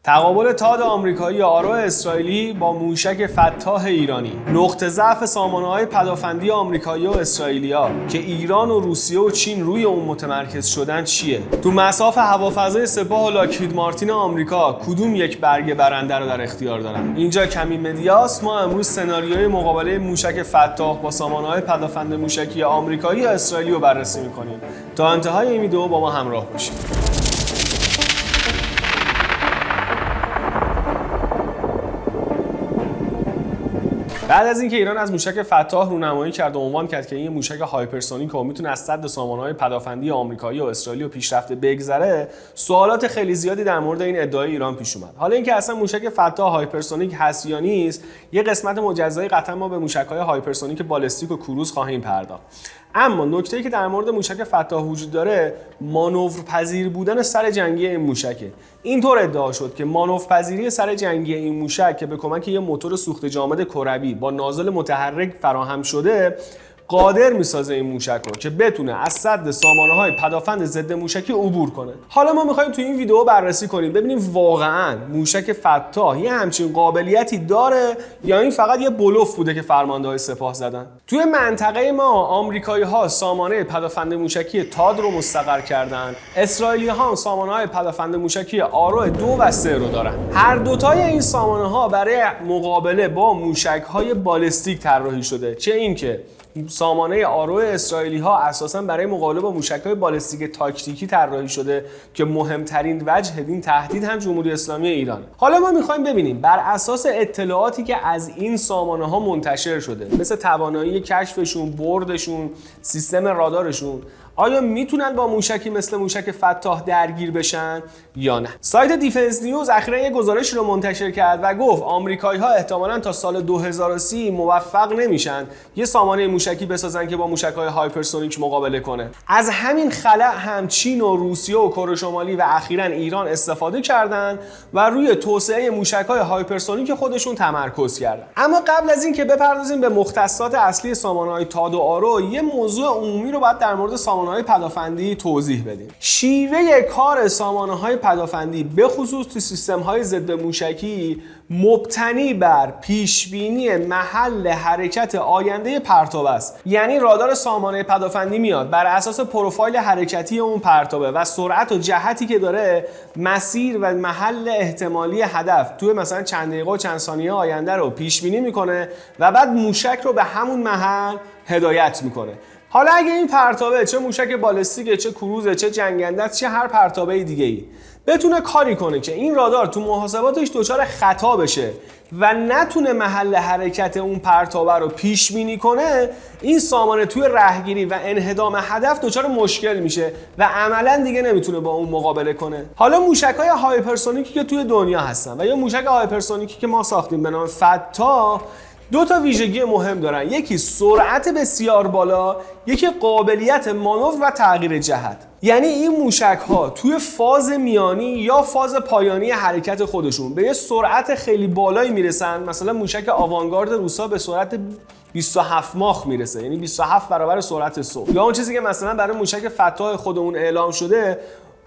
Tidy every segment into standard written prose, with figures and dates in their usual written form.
تقابل تاد آمریکایی آرو اسرائیلی با موشک فتاح ایرانی. نقطه ضعف سامانه‌های پدافندی آمریکایی و اسرائیلیا که ایران و روسیه و چین روی اون متمرکز شدن چیه؟ تو مصاف هوافضای سپاه و لاکهید مارتین آمریکا کدوم یک برگه برنده رو در اختیار دارن؟ اینجا کمی مدیاست. ما امروز سناریوی مقابله موشک فتاح با سامانه‌های پدافند موشکی آمریکایی و اسرائیلی رو بررسی می‌کنیم. تا انتهای این ویدیو با ما همراه باشید. بعد از اینکه ایران از موشک فتاح رونمایی کرد و عنوان کرد که این موشک هایپرسونیک که میتونه از صد سامانه‌های پدافندی آمریکایی و اسرائیلی و پیشرفته بگذره، سوالات خیلی زیادی در مورد این ادعای ایران پیش اومد. حالا اینکه اصلا موشک فتاح هایپرسونیک هست یا نیست، یه قسمت مجزایی قطعا ما به موشک‌های هایپرسونیک بالستیک و کروز خواهیم پرداخت. اما نکته‌ای که در مورد موشک فتاح وجود داره، مانورپذیر بودن سر جنگی این موشکه. اینطور ادعا شد که مانورپذیری سر جنگی این موشک که به کمک یه موتور سوخت جامد کروی با نازل متحرک فراهم شده، قادر میسازه این موشک رو که بتونه از صد سامانه‌های پدافند ضد موشکی عبور کنه. حالا ما می‌خوایم تو این ویدیو بررسی کنیم ببینیم واقعاً موشک فتاح یه همچین قابلیتی داره یا این فقط یه بلوف بوده که فرمانده‌های سپاه زدن. توی منطقه ما آمریکایی‌ها سامانه پدافند موشکی تاد رو مستقر کردن، اسرائیلی‌ها سامانه‌های پدافند موشکی آرو 2 و 3 رو دارن. هر دوتای این سامانه‌ها برای مقابله با موشک‌های بالستیک طراحی شده. چه اینکه سامانه آرو اسرائیلی ها اساساً برای مقابله با موشک‌های بالستیک تاکتیکی طراحی شده که مهمترین وجه این تهدید هم جمهوری اسلامی ایران. حالا ما می‌خوایم ببینیم بر اساس اطلاعاتی که از این سامانه ها منتشر شده، مثل توانایی کشفشون، بردشون، سیستم رادارشون، آیا میتونن با موشکی مثل موشک فتاح درگیر بشن یا نه؟ سایت دیفنس نیوز اخیراً یه گزارش رو منتشر کرد و گفت آمریکایی‌ها احتمالاً تا سال 2030 موفق نمیشن یه سامانه موشکی بسازن که با موشک‌های هایپرسونیک مقابله کنه. از همین خلأ هم چین و روسیه و کره شمالی و اخیراً ایران استفاده کردن و روی توسعه موشک‌های هایپرسونیک خودشون تمرکز کردن. اما قبل از اینکه بپردازیم به مختصات اصلی سامانه‌های تاد و آرو، یه موضوع عمومی رو باید در مورد سامانه‌های پدافندی توضیح بدیم. شیوه کار سامانه‌های پدافندی به خصوص تو سیستم‌های ضد موشکی مبتنی بر پیشبینی محل حرکت آینده پرتاب است. یعنی رادار سامانه پدافندی میاد بر اساس پروفایل حرکتی اون پرتابه و سرعت و جهتی که داره، مسیر و محل احتمالی هدف توی مثلا چند دقیقه و چند ثانیه آینده رو پیش بینی میکنه و بعد موشک رو به همون محل هدایت میکنه. حالا اگه این پرتابه چه موشک بالستیکه، چه کروزه، چه جنگنده است، چه هر پرتابه دیگه‌ای، بتونه کاری کنه که این رادار تو محاسباتش دچار خطا بشه و نتونه محل حرکت اون پرتابه رو پیش بینی کنه، این سامانه توی رهگیری و انهدام هدف دچار مشکل میشه و عملاً دیگه نمیتونه با اون مقابله کنه. حالا موشک‌های هایپرسونیکی که توی دنیا هستن و یا موشک هایپرسونیکی که ما ساختیم به نام فتاح، دو تا ویژگی مهم دارن. یکی سرعت بسیار بالا، یکی قابلیت مانور و تغییر جهت. یعنی این موشک ها توی فاز میانی یا فاز پایانی حرکت خودشون به یه سرعت خیلی بالایی میرسن. مثلا موشک آوانگارد روسا به سرعت 27 ماخ میرسه، یعنی 27 برابر سرعت صوت. یا اون چیزی که مثلا برای موشک فتاح خودمون اعلام شده،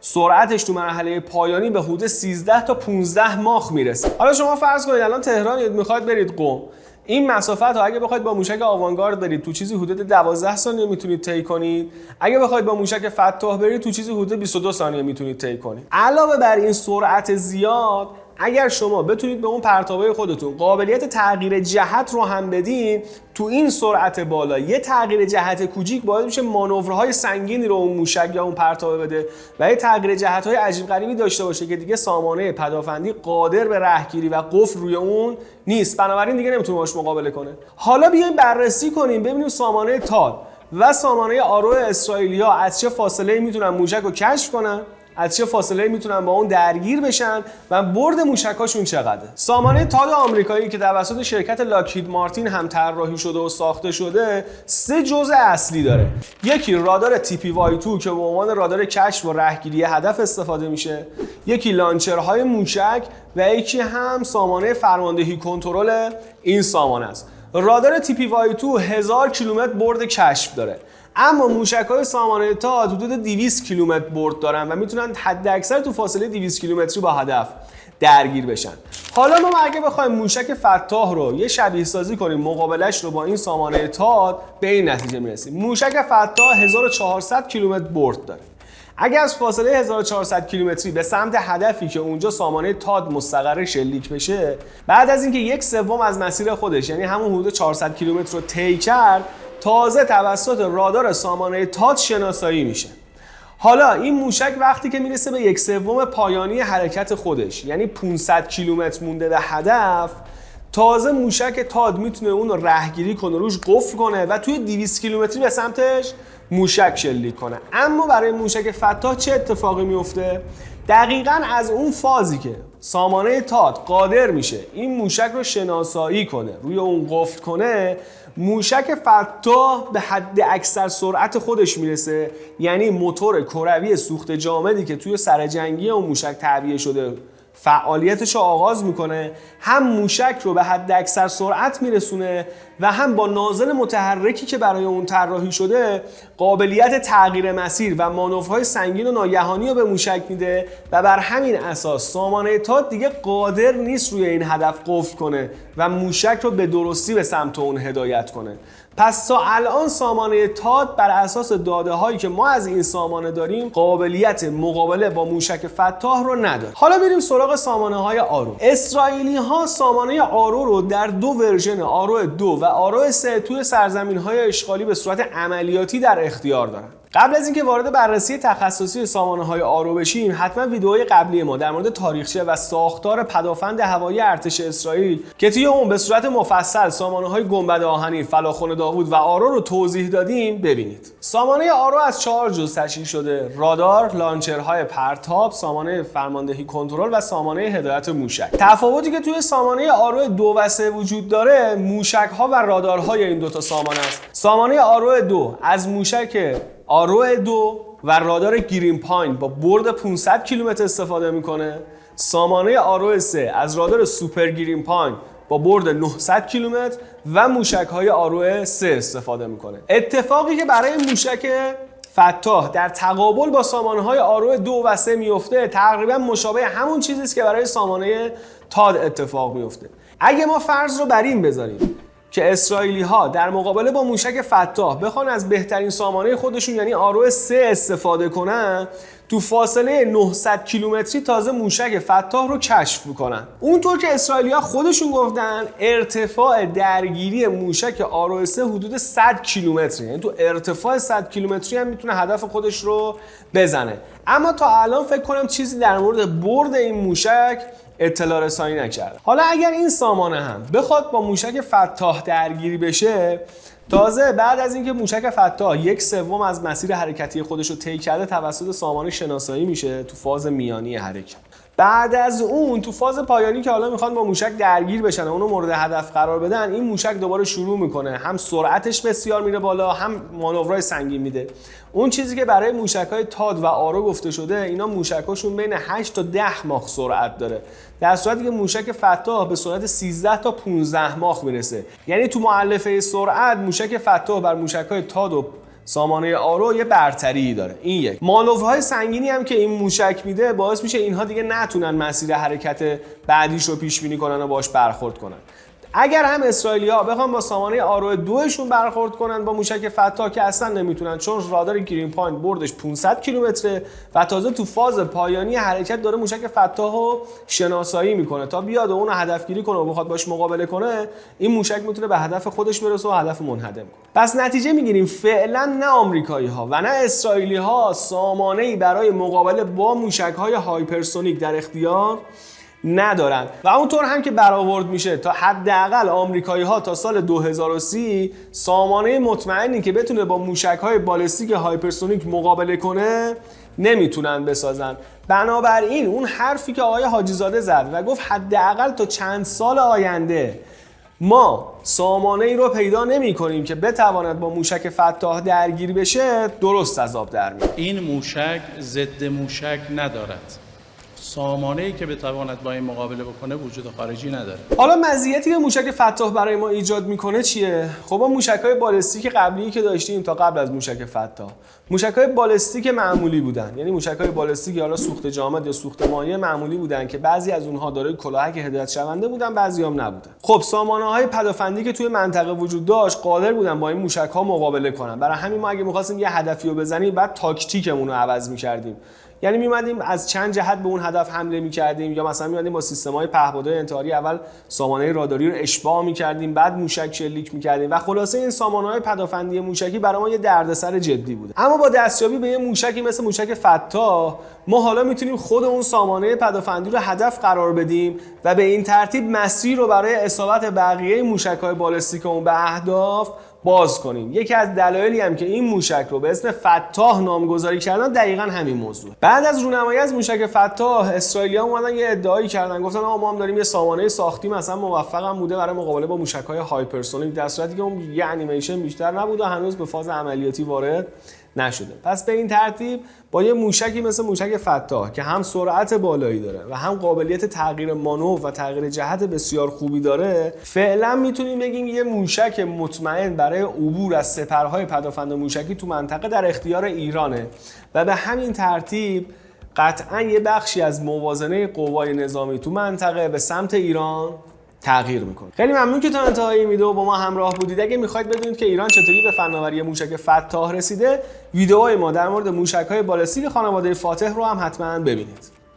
سرعتش تو مرحله پایانی به حدود 13 تا 15 ماخ میرسه. حالا شما فرض کنید الان تهران میخواید برید قم، این مسافت رو اگه بخواید با موشک آوانگارد برید تو چیزی حدود 12 ثانیه میتونید طی کنید. اگه بخواید با موشک فتاح برید تو چیزی حدود 22 ثانیه میتونید طی کنید. علاوه بر این سرعت زیاد، اگر شما بتونید به اون پرتابه خودتون قابلیت تغییر جهت رو هم بدین، تو این سرعت بالا یه تغییر جهت کوچیک باعث میشه مانورهای سنگینی رو اون موشک یا اون پرتابه بده و یه تغییر جهت‌های عجیب غریبی داشته باشه که دیگه سامانه پدافندی قادر به رهگیری و قفل روی اون نیست، بنابراین دیگه نمیتونه باهاش مقابله کنه. حالا بیایم بررسی کنیم ببینیم سامانه تاد و سامانه آرو اسرائیلیا از چه فاصله‌ای میتونن موشک رو کشف کنن، از چه فاصله میتونن با اون درگیر بشن و برد موشکاشون چقدره. سامانه تاد آمریکایی که توسط شرکت لاکهید مارتین هم طراحی شده و ساخته شده، 3 جزء اصلی داره. یکی رادار TPY2 که به عنوان رادار کشف و رهگیری هدف استفاده میشه، یکی لانچرهای موشک و یکی هم سامانه فرماندهی کنترل این سامانه است. رادار TPY2 1000 کیلومتر برد کشف داره، اما موشک‌های سامانه تاد حدود 200 کیلومتر برد دارن و میتونن حداکثر تو فاصله 200 کیلومتری با هدف درگیر بشن. حالا ما اگه بخوایم موشک فتاح رو یه شبیه سازی کنیم مقابلش رو با این سامانه تاد، به این نتیجه میرسیم. موشک فتاح 1400 کیلومتر برد داره. اگه از فاصله 1400 کیلومتری به سمت هدفی که اونجا سامانه تاد مستقر شلیک بشه، بعد از اینکه 1/3 از مسیر خودش یعنی همون حدود 400 کیلومتر رو طی کرد، تازه توسط رادار سامانه تاد شناسایی میشه. حالا این موشک وقتی که میرسه به 1/3 پایانی حرکت خودش، یعنی 500 کیلومتر مونده به هدف، تازه موشک تاد میتونه اون رو رهگیری کنه، روش قفل کنه و توی 200 کیلومتری به سمتش موشک شلیک کنه. اما برای موشک فتاح چه اتفاقی میفته؟ دقیقاً از اون فازی که سامانه تاد قادر میشه این موشک رو شناسایی کنه، روی اون قفل کنه، موشک فتاح به حد اکثر سرعت خودش میرسه، یعنی موتور کروی سوخت جامدی که توی سرجنگی اون موشک تعبیه شده فعالیتش رو آغاز میکنه، هم موشک رو به حد اکثر سرعت میرسونه و هم با نازل متحرکی که برای اون طراحی شده قابلیت تغییر مسیر و مانورهای سنگین و ناگهانی رو به موشک میده و بر همین اساس سامانه تاد دیگه قادر نیست روی این هدف قفل کنه و موشک رو به درستی به سمت اون هدایت کنه. پس تا الان سامانه تاد بر اساس داده هایی که ما از این سامانه داریم قابلیت مقابله با موشک فتاح رو نداره. حالا بریم سراغ سامانه های آرو. اسرائیلی ها سامانه آرو رو در 2 ورژن، آرو 2 و آرو 3 توی سرزمین های اشغالی به صورت عملیاتی در اختیار دارن. قبل از اینکه وارد بررسی تخصصی سامانه‌های آرو بشیم، حتما ویدئوی قبلی ما در مورد تاریخچه و ساختار پدافند هوایی ارتش اسرائیل که توی اون به صورت مفصل سامانه‌های گنبد آهنی، فلاخن داوود و آرو رو توضیح دادیم ببینید. سامانه آرو از 4 جزء تشکیل شده: رادار، لانچرهای پرتاب، سامانه فرماندهی کنترل و سامانه هدایت موشک. تفاوتی که توی سامانه آرو 2 و 3 وجود داره، موشک‌ها و رادارهای این دو تا سامانه است. سامانه آرو 2 از موشک آرو 2 و رادار گرین پاین با برد 500 کیلومتر استفاده میکنه. سامانه آرو 3 از رادار سوپر گرین پاین با برد 900 کیلومتر و موشک‌های آرو 3 استفاده میکنه. اتفاقی که برای موشک فتاح در تقابل با سامانه‌های آرو 2 و 3 میفته تقریبا مشابه همون چیزی است که برای سامانه تاد اتفاق میفته. اگه ما فرض رو بر این بذاریم که اسرائیلی ها در مقابله با موشک فتاح بخوان از بهترین سامانه خودشون یعنی آرو 3 استفاده کنن، تو فاصله 900 کیلومتری تازه موشک فتاح رو کشف میکنن. اونطور که اسرائیلی ها خودشون گفتن ارتفاع درگیری موشک آرو 3 حدود 100 کیلومتری، یعنی تو ارتفاع 100 کیلومتری هم میتونه هدف خودش رو بزنه. اما تا الان فکر کنم چیزی در مورد برد این موشک اطلاع رسانی نکرده. حالا اگر این سامانه هم بخواد با موشک فتاح درگیری بشه، تازه بعد از اینکه موشک فتاح 1/3 از مسیر حرکتی خودش رو طی کرده توسط سامانه شناسایی میشه تو فاز میانی حرکت. بعد از اون تو فاز پایانی که حالا میخوان با موشک درگیر بشن و اونو مورد هدف قرار بدن، این موشک دوباره شروع میکنه، هم سرعتش بسیار میره بالا، هم مانورهای سنگین میده. اون چیزی که برای موشک‌های تاد و آرو گفته شده، اینا موشک‌هاشون بین 8 تا 10 ماخ سرعت داره، در صورتی که موشک فتاح به سرعت 13 تا 15 ماخ میرسه. یعنی تو مؤلفه سرعت موشک فتاح بر موشک‌های تاد و سامانه آرو یه برتری داره. این یک. مانورهای سنگینی هم که این موشک میده باعث میشه اینها دیگه نتونن مسیر حرکت بعدیش رو پیش بینی کنن و باش برخورد کنن. اگر هم اسرائیلی‌ها بخوام با سامانه آرو 2 شون برخورد کنن با موشک فتاح که اصلا نمیتونن، چون رادار گرین پاینت بردش 500 کیلومتره و تازه تو فاز پایانی حرکت داره موشک فتاح رو شناسایی میکنه تا بیاد و اون رو هدفگیری کنه و بخواد باش مقابله کنه. این موشک میتونه به هدف خودش برسه و هدف منهدم کنه. پس نتیجه میگیریم فعلا نه آمریکایی‌ها و نه اسرائیلی‌ها سامانه‌ای برای مقابله با موشک‌های هایپرسونیک در اختیار ندارن و اونطور هم که برآورد میشه تا حداقل آمریکایی‌ها تا سال 2030 سامانه مطمئنی که بتونه با موشک‌های بالستیک هایپرسونیک مقابله کنه نمیتونن بسازن. بنابراین اون حرفی که آقای حاجی زاده زد و گفت حداقل تا چند سال آینده ما سامانه‌ای رو پیدا نمی‌کنیم که بتواند با موشک فتاح درگیر بشه، درست از آب در میاد. این موشک ضد موشک ندارد. سامانه‌ای که بتواند با این مقابله بکنه وجود خارجی نداره. حالا مزیتی که موشک فتاح برای ما ایجاد میکنه چیه؟ خب ما موشک‌های بالستیک قبلی که داشتیم تا قبل از موشک فتاح، موشک‌های بالستیک معمولی بودن. یعنی موشک‌های بالستیک حالا سوخت جامد یا سوخت مایع معمولی بودن که بعضی از اونها دارای کلاهک هدایت شونده بودن، بعضی‌ها نبودن. خب سامانه‌های پدافندی که توی منطقه وجود داشت قادر بودن با این موشک‌ها مقابله کنن. برای همین ما اگه می‌خواستیم یه هدفی رو بزنیم بعد تاکتیکمون رو عوض می‌کردیم. یعنی می‌اومدیم از چند جهت به اون هدف حمله می‌کردیم، یا مثلا می‌اومدیم با سیستم‌های پهپادهای انتحاری اول سامانه راداری رو اشباع می‌کردیم، بعد موشک شلیک می‌کردیم و خلاصه این سامانه‌های پدافندی موشکی برای ما یه دردسر جدی بود. اما با دستیابی به یه موشکی مثل موشک فتاح ما حالا می‌تونیم خود اون سامانه پدافندی رو هدف قرار بدیم و به این ترتیب مسیر رو برای اصابت بقیه موشک‌های بالستیکمون به اهداف باز کنیم. یکی از دلایلی هم که این موشک رو به اسم فتاح نامگذاری کردن دقیقاً همین موضوع. بعد از رونمایی از موشک فتاح، اسرائیلی‌ها اومدن یه ادعایی کردن، گفتن ما هم داریم یه سامانه ساختی مثلا موفق هم بوده برای مقابله با موشک‌های هایپرسونیک، در صورتی که اون یه انیمیشن بیشتر نبوده، هنوز به فاز عملیاتی وارد نشده. پس به این ترتیب با یه موشکی مثل موشک فتاح که هم سرعت بالایی داره و هم قابلیت تغییر مانور و تغییر جهت بسیار خوبی داره، فعلا میتونیم بگیم یه موشک مطمئن برای عبور از سپرهای پدافند موشکی تو منطقه در اختیار ایرانه و به همین ترتیب قطعاً یه بخشی از موازنه قوای نظامی تو منطقه به سمت ایران تغییر میکنه. خیلی ممنون که تا انتهای ویدیو با ما همراه بودید. اگه میخواید بدونید که ایران چطوری به فناوری موشک فتاح رسیده، ویدیوهای ما در مورد موشک‌های بالستیک خانواده فاتح رو هم حتما ببینید.